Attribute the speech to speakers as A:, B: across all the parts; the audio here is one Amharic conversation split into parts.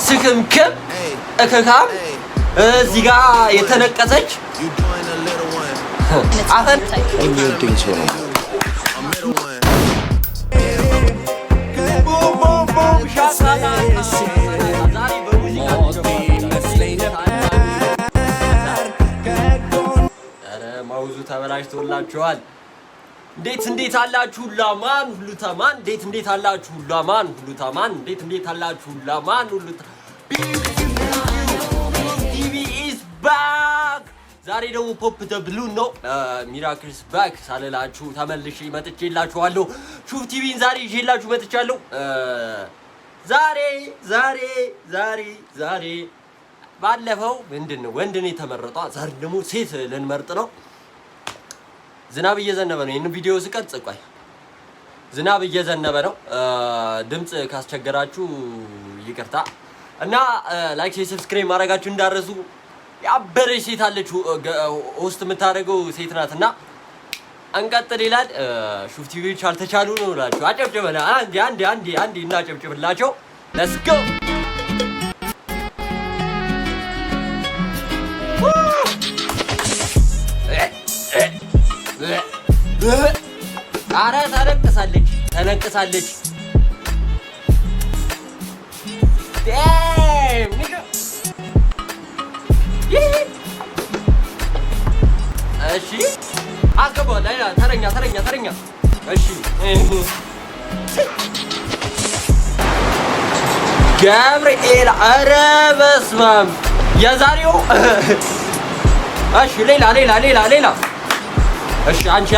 A: ስክምክም እከካም እዚህ ጋር የተነቀሰች አፈን
B: የሚወደኝ ሰው ነው።
A: ማውዙ ተበላሽቶላችኋል። እንዴት አላችሁ ላማን ሁሉ ተማን እንዴት አላችሁ ላማን ሁሉ ተማን እንዴት አላችሁ ላማን ሁሉ ቲቪ ኢዝ ባክ። ዛሬ ደግሞ ፖፕ ዘ ብሉ ነው ሚራክልስ ባክ ሳልላችሁ ተመልሼ መጥቼላችኋለሁ። ሹፍ ቲቪን ዛሬ ይዤላችሁ መጥቻለሁ። ዛሬ ባለፈው ምንድነው ወንድን የተመረጠው፣ ዛሬ ደግሞ ሴት ልንመርጥ ነው። ዝናብ እየዘነበ ነው። ይሄን ቪዲዮ ስቀርጽ ቆይ ዝናብ እየዘነበ ነው። ድምጽ ካስቸገራችሁ ይቅርታ እና ላይክ ሰብስክራይብ ማድረጋችሁ እንዳረሱ። ያበረች ሴት አለች ሆስት የምታደርገው ሴት ናትና እንቀጥል ይላል። ሹፍ ቲቪዎች አልተቻሉ ነው እላችሁ። አጨብጭበና አንዴ እናጨብጭብላቸው። ሌትስ ጎ አረ ተነቅሳለች። እሺ አስገባው ላይ ተረኛ። እሺ ገብርኤል አረ በስመ አብ የዛሬው እሺ ሌላ እሺ አንቺ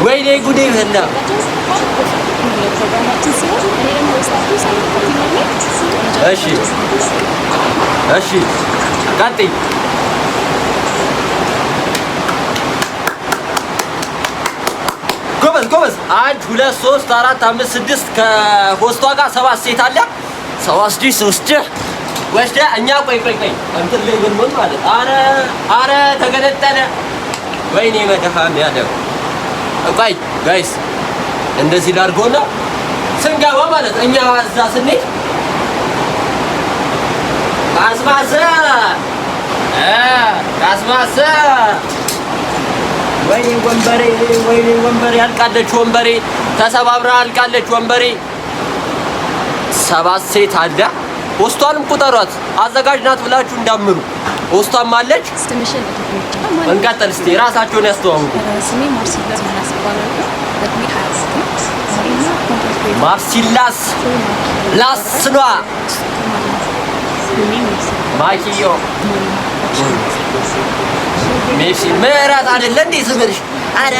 A: ወይኔ ጉዴ በላ። እሺ ቀጥይ። ጎበዝ 1 2 3 4 5 6 ከሆስቷ ጋር 7 ሴት አለ። 7 ዲስ ውስጥ ወስደ እኛ ቆይ እንትን ላይ ምን ማለት አረ ተገነጠለ። ወይኔ መድሃም ያለው ቆይ ጋይስ እንደዚህ ላድርጎና ስንገባ ማለት እኛ እዛ ስንሄድ ካስማሰ ወይኔ ወንበሬ አልቃለች። ወንበሬ ተሰባብራ አልቃለች። ወንበሬ 7 ሴት አለ። ሆስቷንም ቁጠሯት። አዘጋጅ ናት ብላችሁ እንዳምሩ። ሆስቷም አለች። እንቀጥል እስቲ ራሳቸውን ያስተዋውቁ። ማርሲላስ ላስኗ ማኪዮ ሜሲ ምራት አይደለ እንዴ ስምሽ? አረ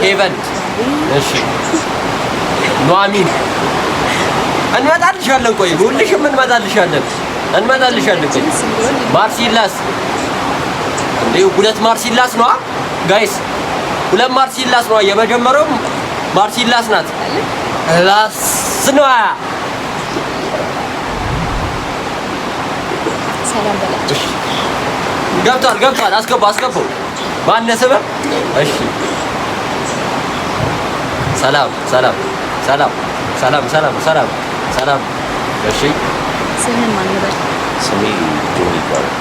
A: ሄቨን እሺ ኑአሚን እንመጣልሻለን። ቆይ ሁልሽም እንመጣልሻለን። ቆይ ማርሲላስ እንዴ 2 ማርሲላስ ነው ጋይስ፣ 2 ማርሲላስ ነው። የመጀመሪያው ማርሲላስ ናት። ላስኗ ሰላም በላችሁ። ገብቷል። አስገባው ባነሰበ እሺ ሰላም እሺ
C: ስምህን ማን ነበር?
B: ስሜ ጆኒ ይባላል።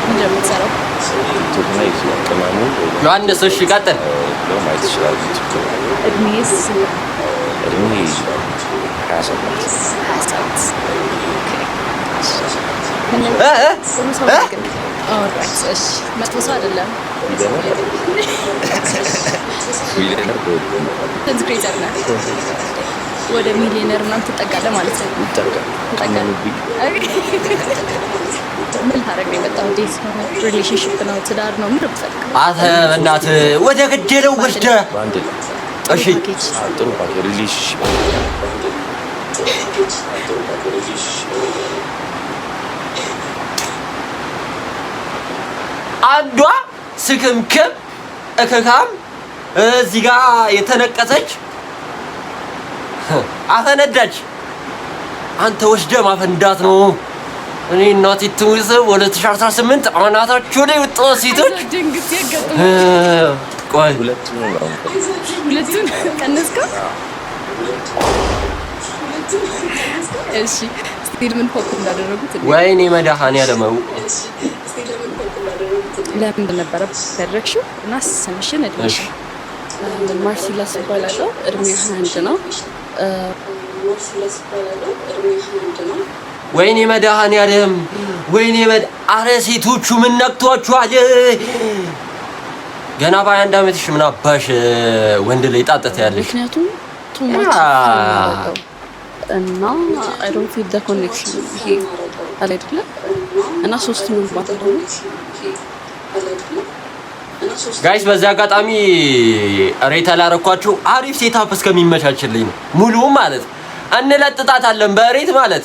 C: ምንድነው የምትሰራው?
A: ዮሐንስ እሺ ቀጥል።
B: ማየት ይችላል።
C: እድሜስ?
B: እድሜ 27
C: መጥፎ ሰው አይደለም። ወደ ሚሊዮነር ምናምን ትጠጋለህ ማለት ነው። ምን ታደርግ ነው የመጣው? እንዴት ነው? ሪሌሽንሺፕ ነው? ትዳር ነው? ምን ብትፈልግ?
A: አንተ በእናትህ ወደ ገደለው ወስደህ እሺ
B: ጥሩ ፓኬጅ ሪሌሽንሺፕ
A: አንዷ ስክምክም እከካም እዚህ ጋር የተነቀሰች አፈነዳች። አንተ ወስደህ ማፈንዳት ነው። እኔ እናቴ ትሙት 2018 አናታቸው ላይ ወጣ ሴቶች ቆይ
B: ሁለቱን
C: ቀነስከው? እሺ ስቲል ምን ፖፕ እንዳደረጉት
A: ወይኔ መድኃኒዓለም
C: ለምን ነበረ ያደረግሽው? እና ስምሽን እድሜሽን? ማርሲላስ እባላለሁ። እድሜ 21 ነው።
A: ወይኔ መድኃኒዓለም ወይኔ አረ ሴቶቹ ምን ነክቷችኋል? ገና በ21 ዓመትሽ ምን አባሽ ወንድ ላይ ጣጠት ያለሽ?
C: ምክንያቱም ቱማች እና አይ ዶንት ፊል ዘ ኮኔክሽን ይሄ አለ አይደለ? እና ሶስቱንም ባታደርጉ
A: ጋይስ በዚህ አጋጣሚ ሬት አላረኳችሁ። አሪፍ ሴታፕ እስከሚመቻችልኝ ነው ሙሉ ማለት እንለጥጣታለን በሬት ማለት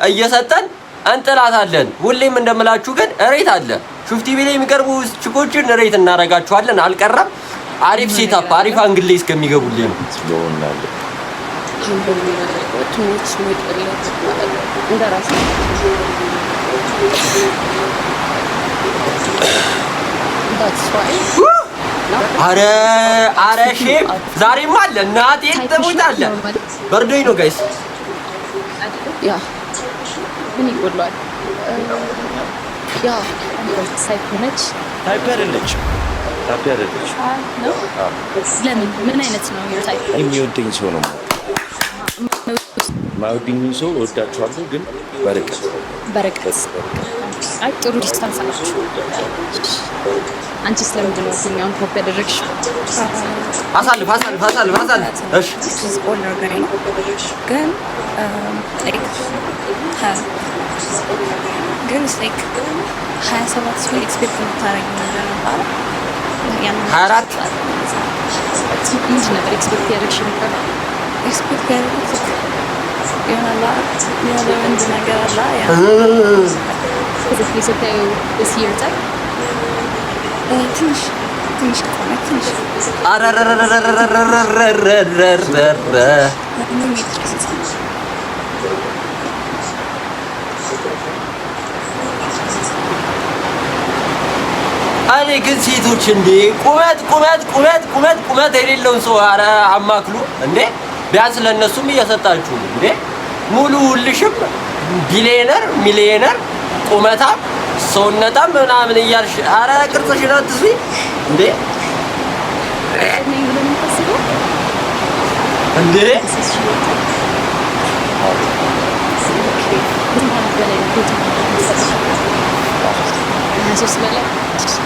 A: እየሰጠን እንጥላታለን። ሁሌም እንደምላችሁ ግን ሬት አለ። ሹፍቲ ቢል የሚቀርቡ ችኮችን ሬት እናረጋችኋለን። አልቀረም አሪፍ ሴታፕ አሪፍ አንግል ላይ እስከሚገቡልኝ ነው። አረ ሼፍ ዛሬማ አለ እናቴ ትሙታለ። በርዶኝ ነው ጋይስ።
C: ያ ምን ይጎላል? ያ ሳይኮ ነች።
B: ታይፕ አይደለች።
C: ለምን? ምን አይነት ነው ታይፕ?
B: የሚወደኝ ሰው ነው። ማውዲኝ ሰው ወዳችኋለሁ፣ ግን በርቀት
C: አይ ጥሩ ዲስታንስ አላችሁ። አንቺ ስለምንድን ነው እኛውን ፖፕ ያደረግሽው?
A: አሳልፍ። እሺ
D: ግን ላይክ 27 ሰው ኤክስፔክት የምታደርጊው ነገር ነበር።
A: 24
C: ምንድን ነበር ኤክስፔክት ያደረግሽ ነበር?
D: ኤክስፔክት ያደረግኩት የሆነ ወንድ ነገር አለ።
C: ከዚህ ስታዩ this year type
D: ትንሽ ከሆነ ትንሽ
A: እኔ ግን ሴቶች እንዴ ቁመት የሌለውን ሰው አረ አማክሉ እንዴ! ቢያንስ ለእነሱም እየሰጣችሁ እንዴ! ሙሉ ሁልሽም ሚሊየነር ቁመታም ሰውነታም ምናምን እያልሽ አረ ቅርጽሽን አትስሪ እንዴ! እንዴ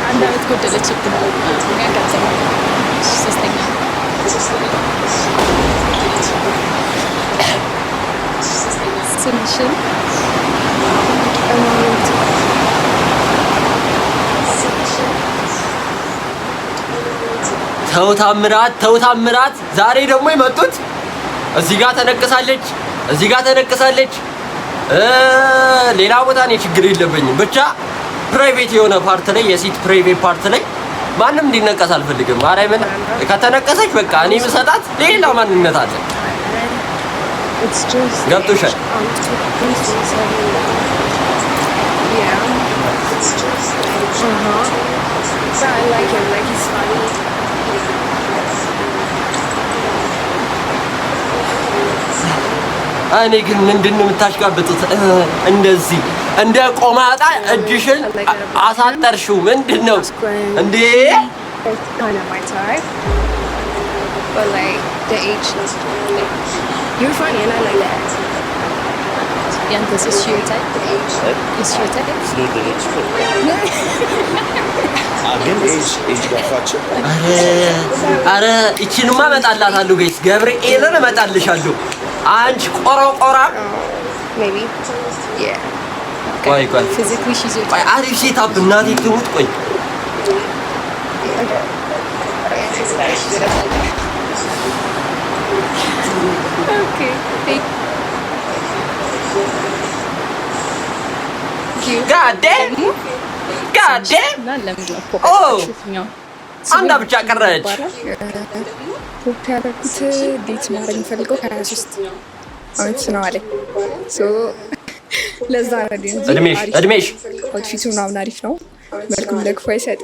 C: አንድ አመት ጎደለችብን። ያጋጠመው ሶስተኛ ስምሽን
A: ተው ታምራት ዛሬ ደግሞ የመጡት እዚህ ጋር ተነቅሳለች። ሌላ ቦታ ነው ችግር የለብኝም። ብቻ ፕራይቬት የሆነ ፓርት ላይ የሴት ፕራይቬት ፓርት ላይ ማንም እንዲነቀስ አልፈልግም። ማርያምን ከተነቀሰች በቃ እኔ ምሰጣት ሌላ ማንነት አለ። ገብቶሻል? እኔ ግን ምንድን ነው የምታሽቃብጡት? እንደዚህ እንደ ቆማጣ እጅሽን አሳጠርሽው ምንድን ነው እንዴ? አረ ይቺንማ እመጣላታለሁ ጋይስ፣ ገብርኤልን እመጣልሻለሁ። አንቺ ቆረቆራ ቆይ አሪፍ ሴታፕ እናቴ ትሙት። ቆይ ጋዴ አንዳ ብቻ ቀረች።
D: ፖፕ ያደረኩት ዴት ማድረግ የምፈልገው 23
E: አመት ነው አለኝ። ሶ ለዛ ነው እንጂ
A: እድሜሽ
E: አውትፊቱ ምናምን አሪፍ ነው። መልኩም ደግፎ አይሰጥ